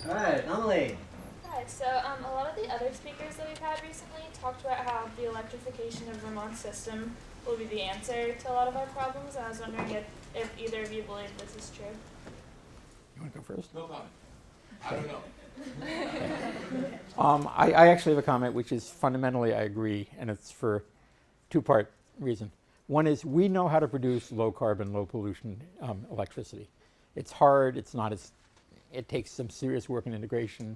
All right, Emily. Hi, so a lot of the other speakers that we've had recently talked about how the electrification of Vermont's system will be the answer to a lot of our problems, and I was wondering if either of you believe this is true. You want to go first? No comment. I don't know. I actually have a comment which is fundamentally I agree, and it's for two-part reason. One is we know how to produce low carbon, low pollution electricity. It's hard, it takes some serious work and integration.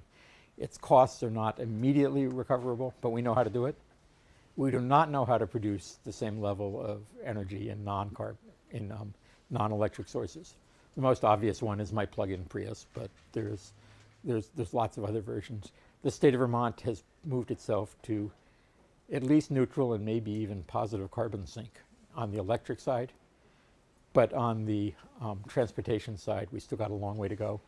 Its costs are not immediately recoverable, but we know how to do it. We do not know how to produce the same level of energy in non-electric sources. The most obvious one is my plug-in Prius, but there's lots of other versions. The state of Vermont has moved itself to at least neutral and maybe even positive carbon sink on the electric side. But on the transportation side, we still got a long way to go.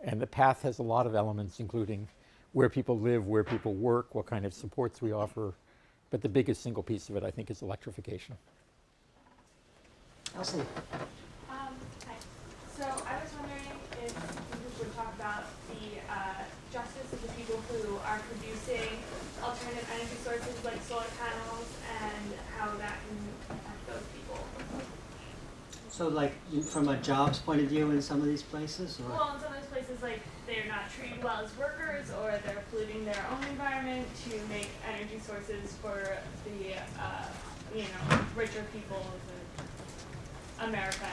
And the path has a lot of elements, including where people live, where people work, what kind of supports we offer. But the biggest single piece of it, I think, is electrification. Elsie. Hi. So I was wondering if you would talk about the justice of the people who are producing alternative energy sources like solar panels and how that can affect those people. So, like, from a jobs point of view in some of these places, or? Well, in some of those places, like, they're not treated well as workers, or they're polluting their own environment to make energy sources for the, richer people of America.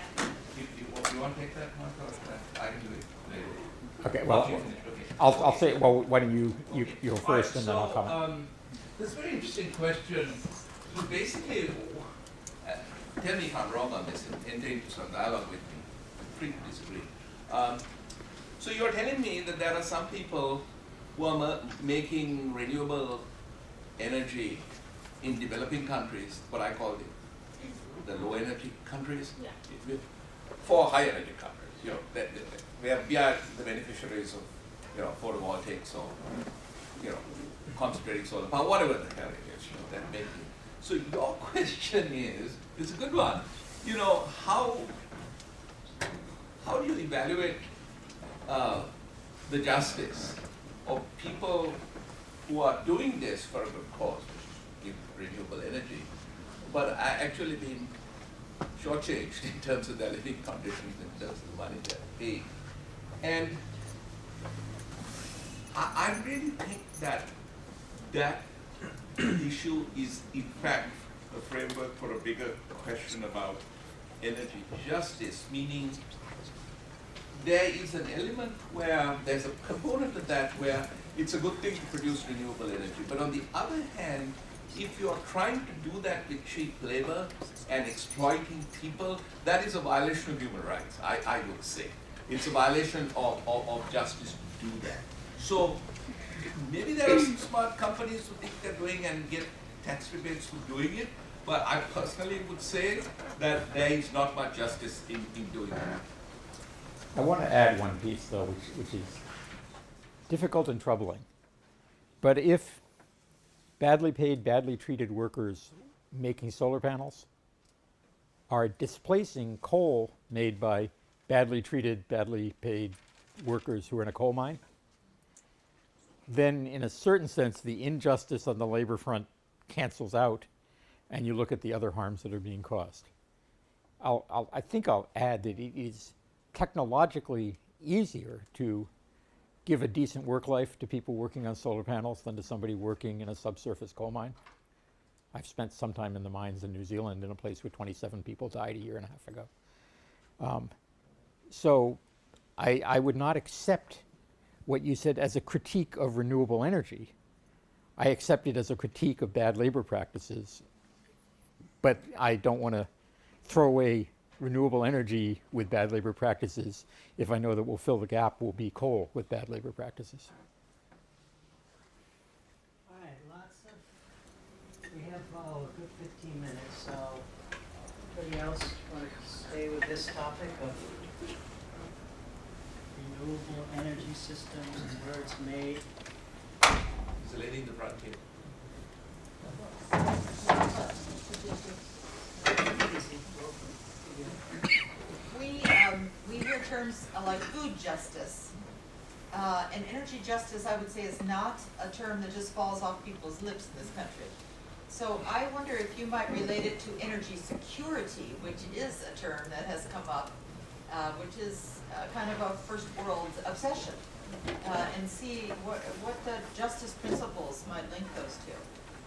You want to take that, Mark, or I can do it later. Okay, well, You finish, okay. I'll say, well, why don't you go first and then I'll comment. This is a very interesting question. So basically, tell me if I'm wrong on this and enter into some dialogue with me. Free to disagree. So you're telling me that there are some people who are making renewable energy in developing countries, what I call the low energy countries, Yeah. for high energy countries. We are the beneficiaries of photovoltaics or concentrating solar power, whatever the hell it is that making. So your question is, it's a good one. How do you evaluate the justice of people who are doing this for a good cause, which is renewable energy, but are actually being shortchanged in terms of their living conditions, in terms of the money they're paying? And I really think that issue is in fact a framework for a bigger question about energy justice, meaning there is an element where there's a component of that where it's a good thing to produce renewable energy. But on the other hand, if you're trying to do that with cheap labor and exploiting people, that is a violation of human rights, I would say. It's a violation of justice to do that. So maybe there are some smart companies who think they're doing and get tax rebates for doing it, but I personally would say that there is not much justice in doing that. I want to add one piece, though, which is difficult and troubling. But if badly paid, badly treated workers making solar panels are displacing coal made by badly treated, badly paid workers who are in a coal mine, then in a certain sense, the injustice on the labor front cancels out, and you look at the other harms that are being caused. I think I'll add that it is technologically easier to give a decent work life to people working on solar panels than to somebody working in a subsurface coal mine. I've spent some time in the mines in New Zealand in a place where 27 people died a year and a half ago. So I would not accept what you said as a critique of renewable energy. I accept it as a critique of bad labor practices, but I don't want to throw away renewable energy with bad labor practices if I know that we'll fill the gap will be coal with bad labor practices. All right, we have a good 15 minutes, so anybody else want to stay with this topic of renewable energy systems and where it's made? There's a lady in the front here. We hear terms like food justice And energy justice, I would say, is not a term that just falls off people's lips in this country. So I wonder if you might relate it to energy security, which is a term that has come up, which is kind of a first world obsession, and see what the justice principles might link those two.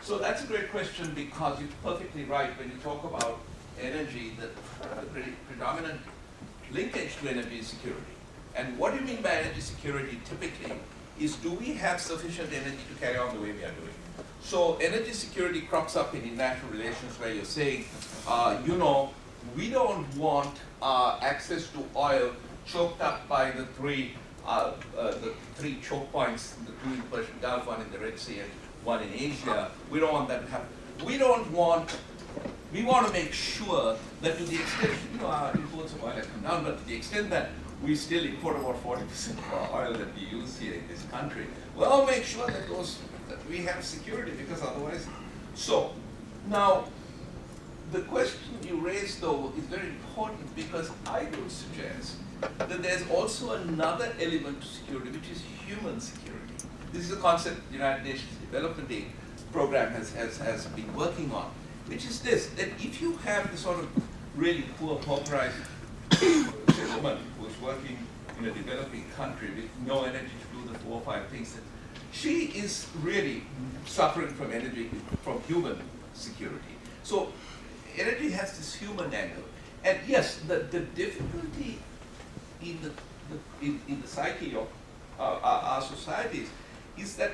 So that's a great question, because you're perfectly right. When you talk about energy, the predominant linkage to energy is security. And what do you mean by energy security typically is, do we have sufficient energy to carry on the way we are doing? So energy security crops up in international relations where you're saying, we don't want access to oil choked up by the three choke points, the two in the Persian Gulf, one in the Red Sea and one in Asia. We don't want that to happen. We want to make sure that to the extent, our imports of oil have come down, but to the extent that we still import about 40% of our oil that we use here in this country, well, make sure that we have security, because otherwise. So now, the question you raised though is very important, because I would suggest that there's also another element to security, which is human security. This is a concept the United Nations Development Aid Program has been working on, which is this, that if you have the sort of really poor, pauperized woman who is working in a developing country with no energy to do the 4 or 5 things, that she is really suffering from human security. So energy has this human angle. And yes, the difficulty in the psyche of our societies is that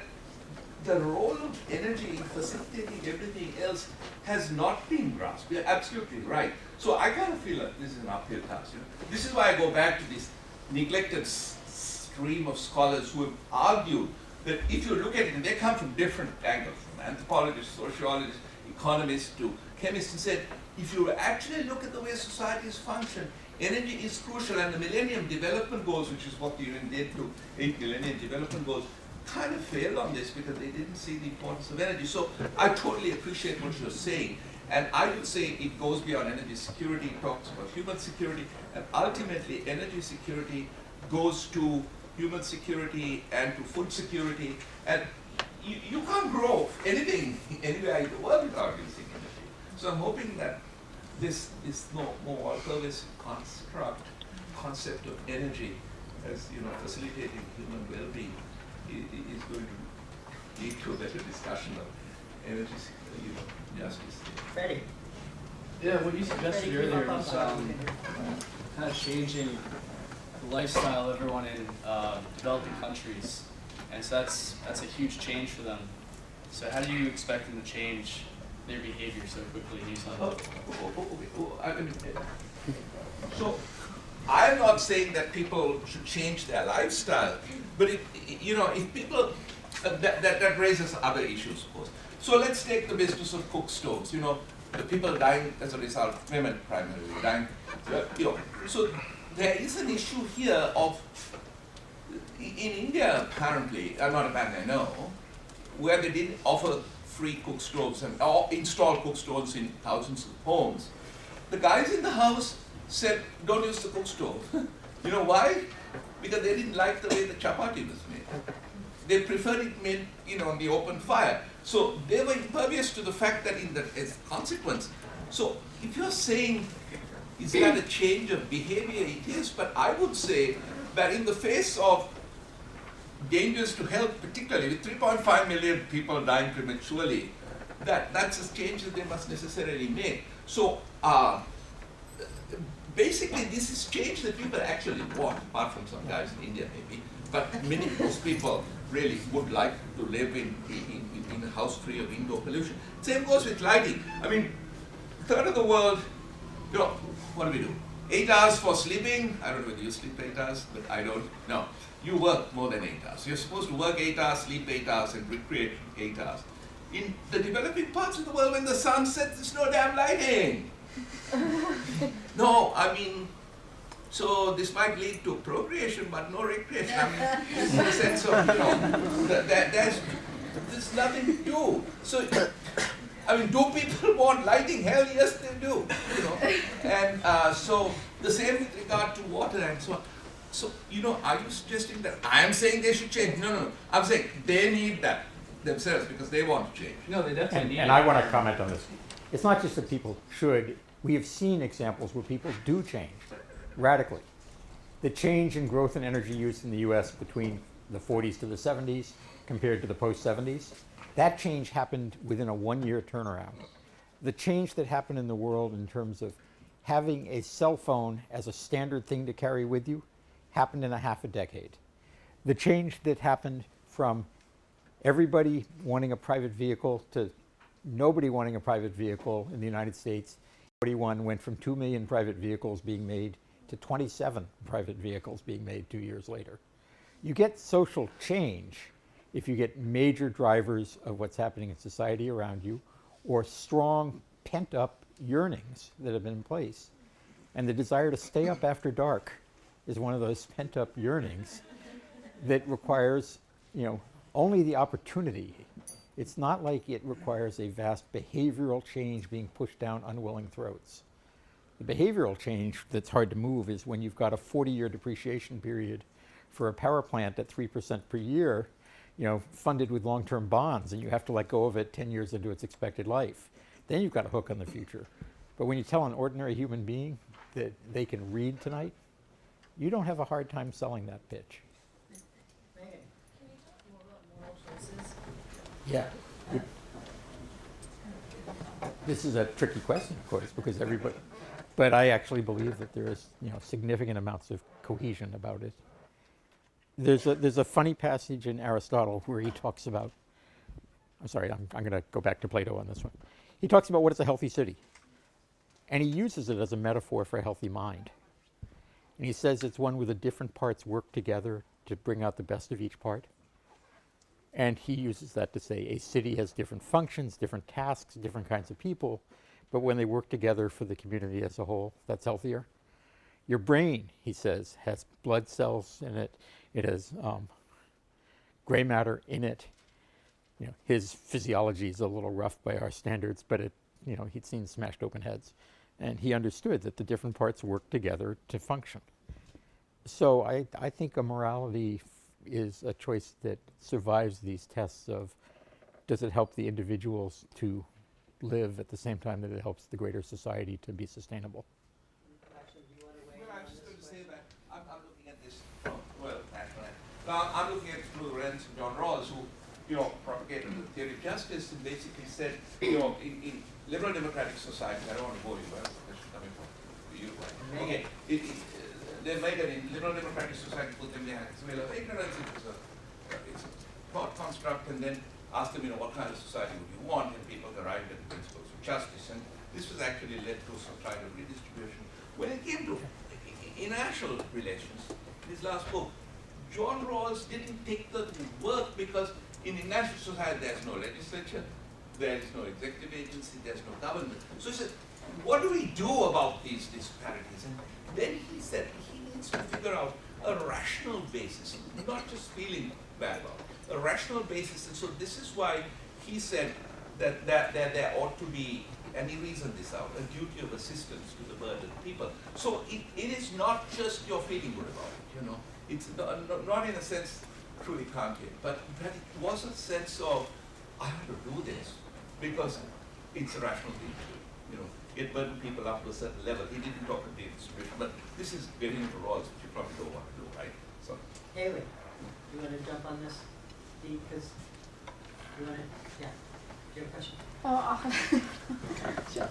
the role of energy in facilitating everything else has not been grasped. You're absolutely right. So I kind of feel that this is an uphill task. This is why I go back to this neglected stream of scholars who have argued that if you look at it, and they come from different angles, from anthropologists, sociologists, economists to chemists, and said, if you actually look at the way societies function, energy is crucial, and the Millennium Development Goals, which is what the UN did to 8 Millennium Development Goals, kind of failed on this because they didn't see the importance of energy. So I totally appreciate what you're saying, and I would say it goes beyond energy security, it talks about human security, and ultimately energy security goes to human security and to food security, and you can't grow anything anywhere in the world without using energy. So I'm hoping that this more all-pervasive concept of energy as facilitating human well-being is going to lead to a better discussion of energy justice. Freddie? Yeah, what you suggested Freddie, earlier keep was up. kind of changing the lifestyle of everyone in developing countries, and so that's a huge change for them. So how do you expect them to change their behavior so quickly? So I'm not saying that people should change their lifestyle, but if people that raises other issues, of course. So let's take the business of cook stoves. The people dying as a result, women primarily dying. So there is an issue here of, in India apparently, not apparently I know, where they didn't offer free cook stoves or install cook stoves in thousands of homes. The guys in the house said, don't use the cook stove. You know why? Because they didn't like the way the chapati was made. They preferred it made, on the open fire. So they were impervious to the fact that as a consequence. So if you're saying, is that a change of behavior? It is, but I would say that in the face of dangers to health, particularly with 3.5 million people dying prematurely, that's a change that they must necessarily make. So basically this is change that people actually want, apart from some guys in India maybe, but most people really would like to live in a house free of indoor pollution. Same goes with lighting. I mean, a third of the world, what do? 8 hours for sleeping. I don't know whether you sleep 8 hours, but I don't. No, you work more than 8 hours. You're supposed to work 8 hours, sleep 8 hours, and recreate 8 hours. In the developing parts of the world, when the sun sets, there's no damn lighting. No, I mean, so this might lead to procreation, but no recreation. I mean, in the sense of, there's nothing to do. So, I mean, do people want lighting? Hell yes, they do. And so the same with regard to water and so on. So, are you suggesting that I am saying they should change? No. I'm saying they need that themselves because they want to change. No, they definitely And, need and it. I want to comment on this. It's not just that people should. We have seen examples where people do change radically. The change in growth and energy use in the U.S. between the 40s to the 70s compared to the post-70s, that change happened within a one-year turnaround. The change that happened in the world in terms of having a cell phone as a standard thing to carry with you happened in a half a decade. The change that happened from everybody wanting a private vehicle to nobody wanting a private vehicle in the United States, 41 went from 2 million private vehicles being made to 27 private vehicles being made 2 years later. You get social change if you get major drivers of what's happening in society around you, or strong pent-up yearnings that have been in place. And the desire to stay up after dark is one of those pent-up yearnings that requires, only the opportunity. It's not like it requires a vast behavioral change being pushed down unwilling throats. The behavioral change that's hard to move is when you've got a 40-year depreciation period for a power plant at 3% per year, funded with long-term bonds, and you have to let go of it 10 years into its expected life. Then you've got a hook on the future. But when you tell an ordinary human being that they can read tonight, you don't have a hard time selling that pitch. Megan? Can you talk more about moral choices? Yeah. This is a tricky question, of course, because everybody, but I actually believe that there is, significant amounts of cohesion about it. There's a funny passage in Aristotle where he talks about, I'm sorry, I'm going to go back to Plato on this one. He talks about what is a healthy city. And he uses it as a metaphor for a healthy mind. And he says it's one where the different parts work together to bring out the best of each part. And he uses that to say a city has different functions, different tasks, different kinds of people, but when they work together for the community as a whole, that's healthier. Your brain, he says, has blood cells in it. It has gray matter in it. His physiology is a little rough by our standards, but he'd seen smashed open heads. And he understood that the different parts work together to function. So I think a morality is a choice that survives these tests of, does it help the individuals to live at the same time that it helps the greater society to be sustainable? Actually, do you want to weigh in No, on I'm just this going to say question? that I'm looking at this from, I'm looking at it through the lens of John Rawls, who, propagated the theory of justice and basically said, in liberal democratic societies, I don't want to bore you, but the question coming from you, right? Okay, they make it in liberal democratic society, put them behind this veil of ignorance, it's a thought construct, and then ask them, what kind of society would you want, and people arrived at the principles of justice, and this was actually led to some kind of redistribution. When it came to international relations, his last book, John Rawls didn't take the work because in international society there's no legislature, there is no executive agency, there's no government. So he said, what do we do about these disparities? And then he said he needs to figure out a rational basis, not just feeling bad about it, a rational basis. And so this is why he said that there ought to be, and he reasoned this out, a duty of assistance to the burdened people. So it is not just your feeling good about it, It's not in a sense truly Kantian, but it was a sense of, I have to do this because it's a rational thing to do. It burdened people up to a certain level. He didn't talk about the distribution, but this is getting into Rawls, which you probably don't want to do, right? So, Haley, you want to jump on this? Because you want to, yeah. Do you have a question? Sure.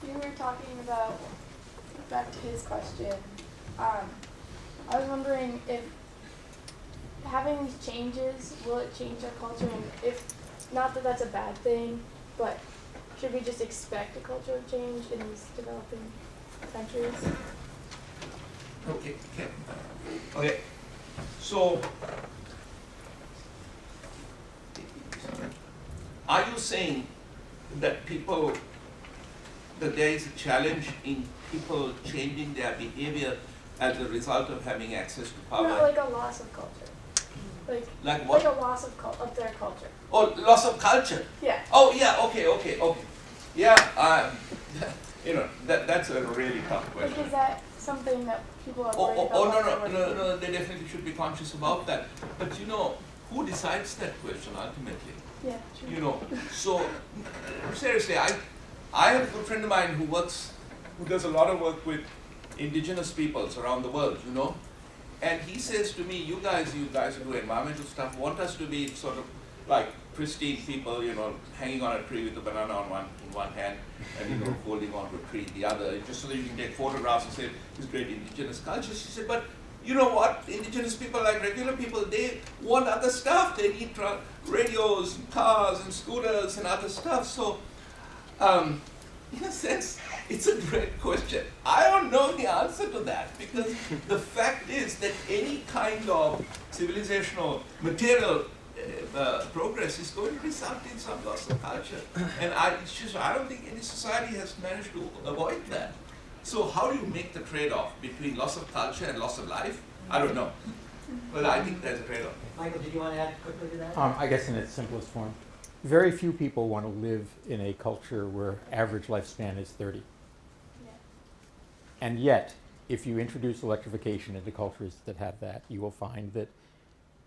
You were talking about, back to his question, I was wondering if having these changes, will it change our culture? And if, not that that's a bad thing, but should we just expect a cultural change in these developing countries? Okay. So, are you saying that there is a challenge in people changing their behavior as a result of having access to power? Not like a loss of culture. Like what? Like a loss of their culture. Oh, loss of culture. Yeah. Oh, yeah, okay. Yeah, that's a really tough question. Like, is that something that people are Oh, worried oh, about? oh, while they're no, working? no, they definitely should be conscious about that. But you know, who decides that question ultimately? Yeah, true. You know, so seriously, I have a good friend of mine who does a lot of work with indigenous peoples around the world, you know, and he says to me, you guys who do environmental stuff, want us to be sort of like pristine people, you know, hanging on a tree with a banana in one hand and, you know, holding on to a tree in the other, just so that you can take photographs and say, this great indigenous culture. She said, but you know what? Indigenous people, like regular people, they want other stuff. They need radios, and cars, and scooters, and other stuff. So, in a sense, it's a great question. I don't know the answer to that because the fact is that any kind of civilizational material progress is going to result in some loss of culture. And I don't think any society has managed to avoid that. So how do you make the trade-off between loss of culture and loss of life? I don't know. But I think there's a trade-off. Michael, did you want to add quickly to that? I guess in its simplest form, very few people want to live in a culture where average lifespan is 30. Yeah. And yet, if you introduce electrification into cultures that have that, you will find that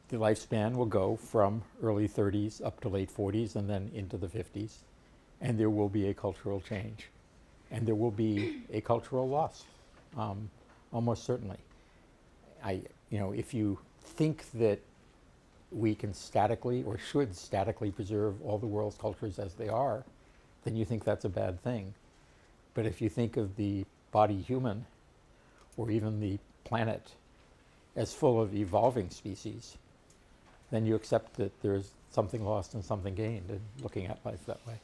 the lifespan will go from early 30s up to late 40s and then into the 50s. And there will be a cultural change. And there will be a cultural loss, almost certainly. If you think that we can statically or should statically preserve all the world's cultures as they are, then you think that's a bad thing. But if you think of the body human, or even the planet, as full of evolving species, then you accept that there's something lost and something gained in looking at life that way.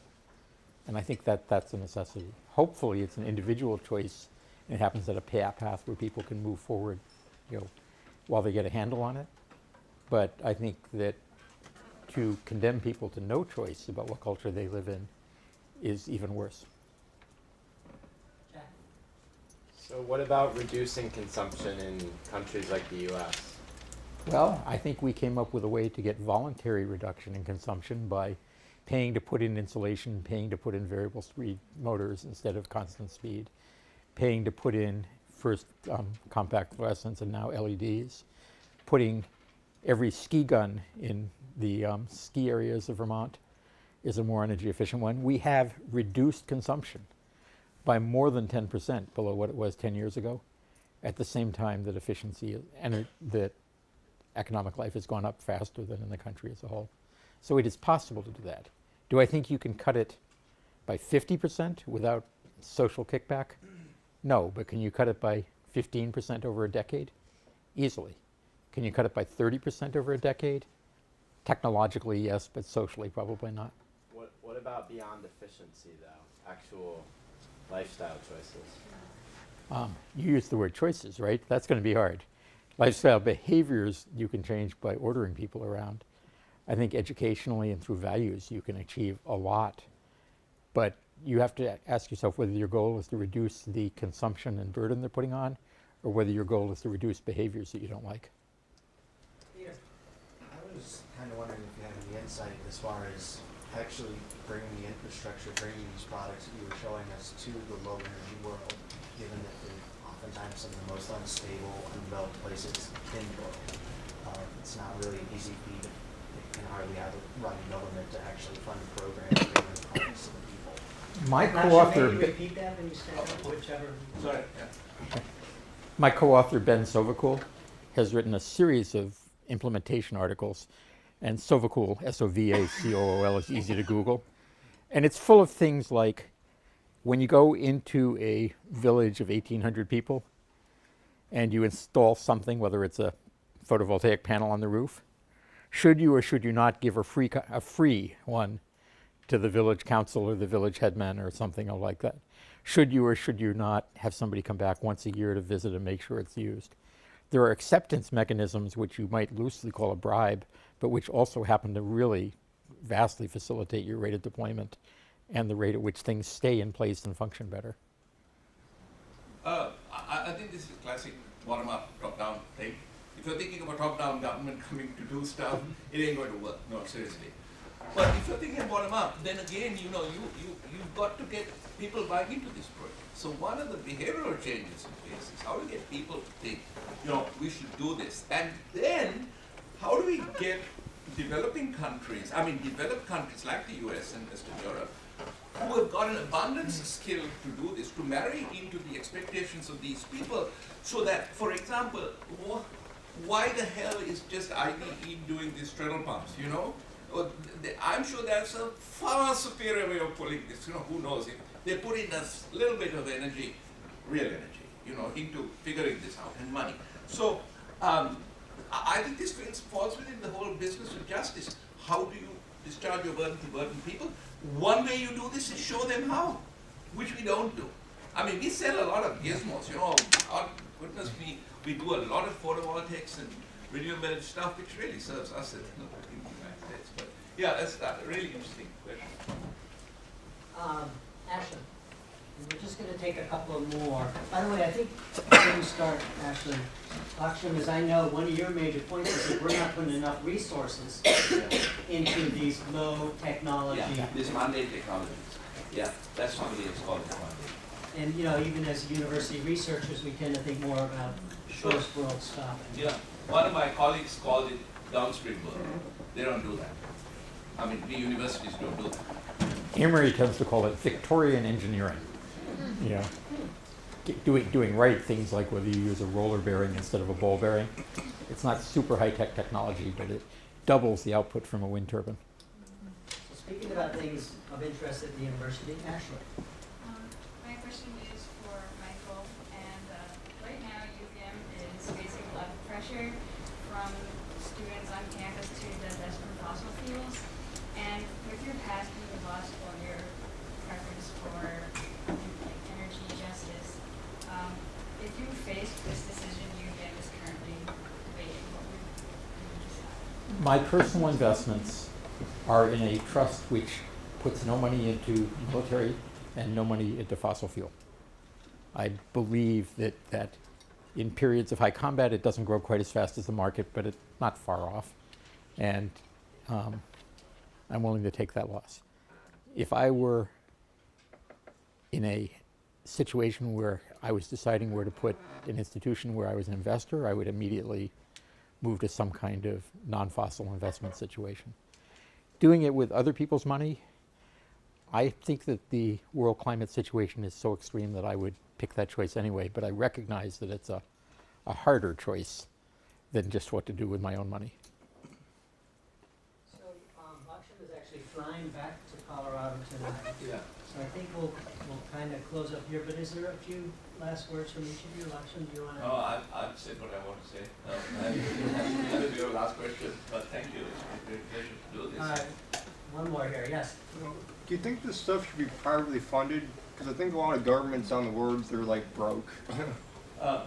And I think that that's a necessity. Hopefully it's an individual choice, and it happens at a path where people can move forward, while they get a handle on it. But I think that to condemn people to no choice about what culture they live in is even worse. Jack? So what about reducing consumption in countries like the US? Well, I think we came up with a way to get voluntary reduction in consumption by paying to put in insulation, paying to put in variable speed motors instead of constant speed, paying to put in first compact fluorescents and now LEDs, putting every ski gun in the ski areas of Vermont is a more energy efficient one. We have reduced consumption by more than 10% below what it was 10 years ago, at the same time that efficiency and that economic life has gone up faster than in the country as a whole. So it is possible to do that. Do I think you can cut it by 50% without social kickback? No, but can you cut it by 15% over a decade? Easily. Can you cut it by 30% over a decade? Technologically, yes, but socially, probably not. What about beyond efficiency, though? Actual lifestyle choices? You use the word choices, right? That's going to be hard. Lifestyle behaviors you can change by ordering people around. I think educationally and through values you can achieve a lot. But you have to ask yourself whether your goal is to reduce the consumption and burden they're putting on, or whether your goal is to reduce behaviors that you don't like. Peter? I was kind of wondering if you had any insight as far as actually bringing the infrastructure, bringing these products that you were showing us to the low energy world, given that they're oftentimes some of the most unstable, undeveloped places in the world. It's not really an easy feat. It can hardly have a running government to actually fund a program and bring those products to the people. My Not sure, co-author, maybe repeat that when you stand up, whichever. Sorry. Yeah. my co-author Ben Sovacool has written a series of implementation articles, and Sovacool, S-O-V-A-C-O-O-L, is easy to Google. And it's full of things like when you go into a village of 1,800 people and you install something, whether it's a photovoltaic panel on the roof, should you or should you not give a free one to the village council or the village headman or something like that? Should you or should you not have somebody come back once a year to visit and make sure it's used? There are acceptance mechanisms which you might loosely call a bribe, but which also happen to really vastly facilitate your rate of deployment and the rate at which things stay in place and function better. I think this is a classic bottom-up, top-down thing. If you're thinking of a top-down government coming to do stuff, it ain't going to work. No, seriously. But if you're thinking bottom up, then again, you've got to get people buying into this project. So one of the behavioral changes in place is how to get people to think, we should do this. And then, how do we get developing countries, developed countries like the US and Western Europe, who have got an abundance of skill to do this, to marry into the expectations of these people, so that, for example, why the hell is just IBE doing these straddle pumps, I'm sure that's a far superior way of pulling this, who knows, if they put in a little bit of energy, real energy, into figuring this out, and money. So, I think this falls within the whole business of justice. How do you discharge your burden to burden people? One way you do this is show them how, which we don't do. We sell a lot of gizmos, God goodness me, we do a lot of photovoltaics and renewable stuff, which really serves us in the United States. But yeah, that's a really interesting question. Ashley, we're just going to take a couple of more. By the way, I think before we start, Ashley, Lakshman, as I know, one of your major points is that we're not putting enough resources into these low technology. Yeah, these mandate technologies. Yeah, that's somebody it's called mandate. And even as university researchers, we tend to think more about first world stuff. Yeah, one of my colleagues called it downstream work. They don't do that. We universities don't do that. Emory tends to call it Victorian engineering. Doing right things like whether you use a roller bearing instead of a ball bearing. It's not super high-tech technology, but it doubles the output from a wind turbine. So speaking about things of interest at the university, Ashley. My question is for Michael, and right now UVM is facing a lot of pressure from students on campus to divest from fossil fuels. And with your past being law school and your preference for energy justice, if you faced this decision UVM is currently debating, what would you decide? My personal investments are in a trust which puts no money into military and no money into fossil fuel. I believe that in periods of high combat, it doesn't grow quite as fast as the market, but it's not far off. And I'm willing to take that loss. If I were in a situation where I was deciding where to put an institution where I was an investor, I would immediately move to some kind of non-fossil investment situation. Doing it with other people's money, I think that the world climate situation is so extreme that I would pick that choice anyway, but I recognize that it's a harder choice than just what to do with my own money. So Lakshman is actually flying back to Colorado tonight. Yeah. So I think we'll kind of close up here, but is there a few last words from each of you? Lakshman, do you want to? No, I've said what I want to say. That will be your last question, but thank you. It's a great pleasure to do this. All right, one more here, yes. Do you think this stuff should be privately funded? Because I think a lot of governments on the world, they're like broke.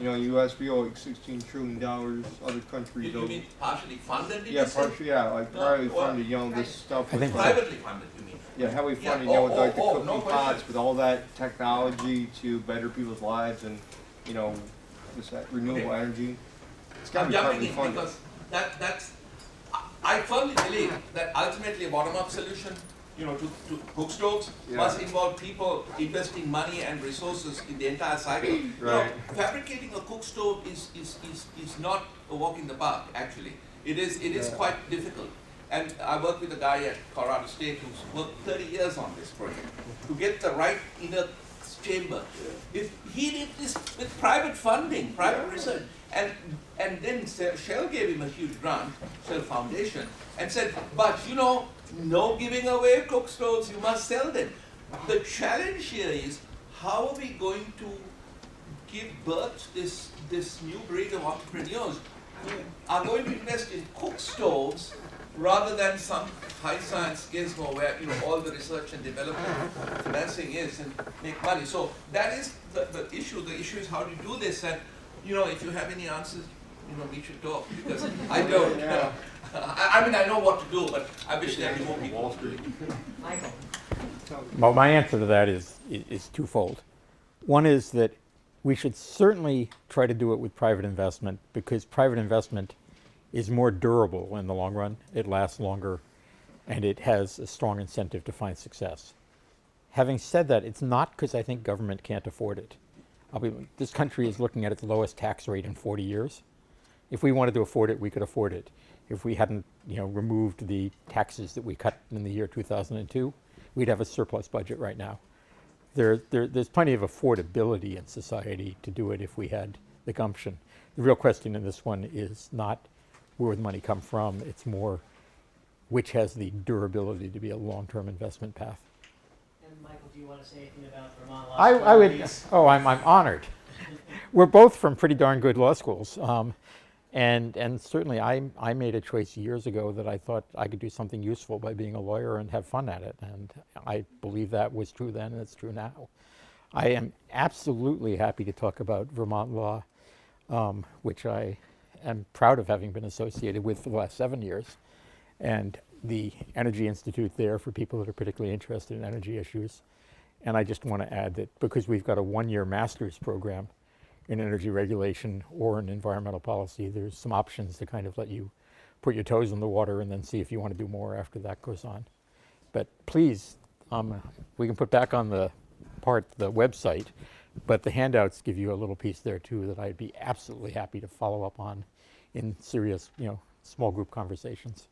U.S. we owe like $16 trillion. Other countries You mean partially funded? Did yeah, you say? partially, yeah, like privately funded. This stuff. I think with, Privately funded, you mean? yeah, heavily Yeah, funded. With like the no cooking question. pots, with all that technology to better people's lives, and this that renewable energy. It's got to I'm be jumping privately in funded. because that's I firmly believe that ultimately a bottom-up solution, to cook stoves must involve people investing money and resources in the entire cycle. Right. Fabricating a cook stove is not a walk in the park. Actually, it is quite difficult. And I work with a guy at Colorado State who's worked 30 years on this project to get the right inner chamber. If he did this with private funding, private research, and then Shell gave him a huge grant, Shell Foundation, and said, but no giving away cook stoves, you must sell them. The challenge here is, how are we going to give birth to this new breed of entrepreneurs who are going to invest in cook stoves rather than some high science gizmo where all the research and development financing is and make money. So that is the issue. The issue is how do you do this, and if you have any answers, we should talk, because I don't. Yeah. I know what to do, but I wish there were more people. Wall Street. Michael. Well, my answer to that is twofold. One is that we should certainly try to do it with private investment, because private investment is more durable in the long run. It lasts longer. and it has a strong incentive to find success. Having said that, it's not because I think government can't afford it. This country is looking at its lowest tax rate in 40 years. If we wanted to afford it, we could afford it. If we hadn't, removed the taxes that we cut in the year 2002, we'd have a surplus budget right now. There's plenty of affordability in society to do it if we had the gumption. The real question in this one is not where the money come from, it's more which has the durability to be a long-term investment path. And Michael, do you want to say anything about Vermont law I school, would, please? I'm honored. We're both from pretty darn good law schools. And certainly I made a choice years ago that I thought I could do something useful by being a lawyer and have fun at it. And I believe that was true then and it's true now. I am absolutely happy to talk about Vermont law, which I am proud of having been associated with for the last 7 years. And the Energy Institute there for people that are particularly interested in energy issues. And I just want to add that because we've got a 1-year master's program in energy regulation or in environmental policy, there's some options to kind of let you put your toes in the water and then see if you want to do more after that goes on. But please, we can put back on the website, but the handouts give you a little piece there too that I'd be absolutely happy to follow up on in serious, small group conversations.